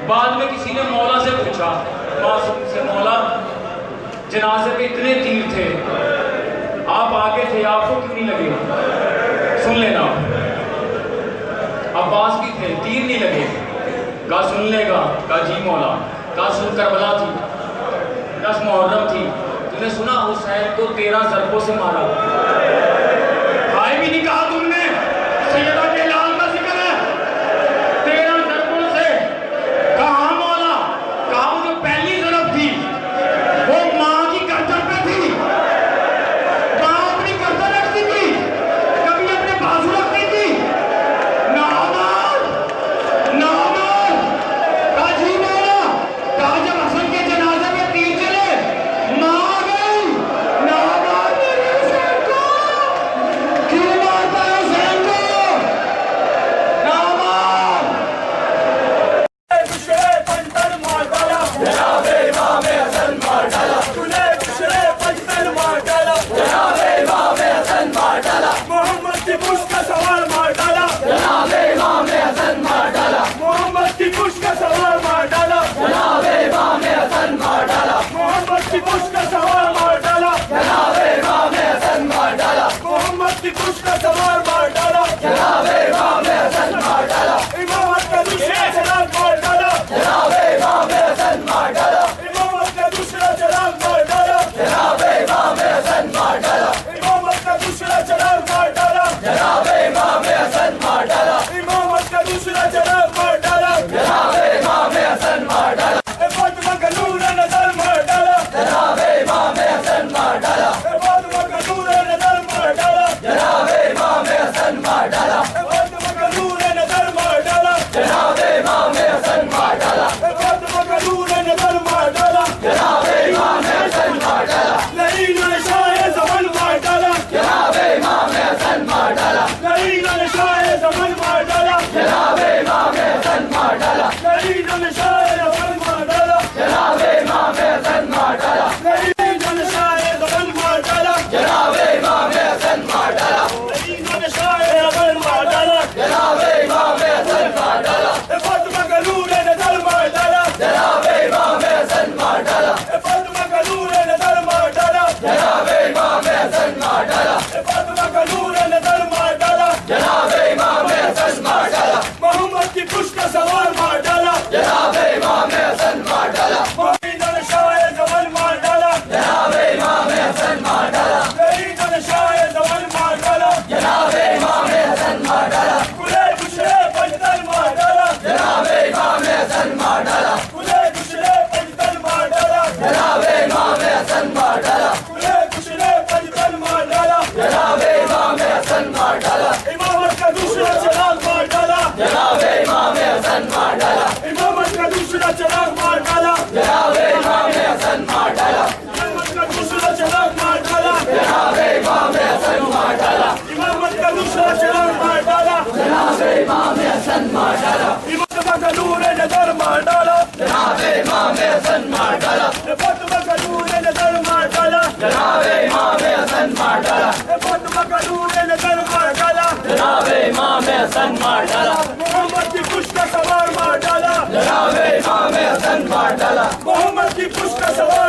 بعد میں کسی نے مولا سے پوچھا، معصوم سے، مولا جنازے پہ اتنے تیر تھے، آپ آگے تھے، آپ کو کیوں نہیں لگے؟ سن لینا، عباس بھی تھے، تیر نہیں لگے۔ کہا سن لے گا؟ کہا جی مولا۔ کہا سن، کربلا تھی، 10 محرم تھی، تم نے سنا حسین کو 13 ضربوں سے مارا؟ بھائی بھی نہیں کہا تم نے، سیدہ کے لال کا ذکر ہے 13 ضربوں سے۔ کہا ہاں مولا۔ کہا وہ جو پہلی ضرب تھی وہ ماں کی گردن پہ تھی، ماں اپنی گردن رکھتی تھی، کبھی اپنے بازو رکھتی تھی۔ محمد کی پشت کا سوار مار ڈالا، محمد کی پشت کا سوار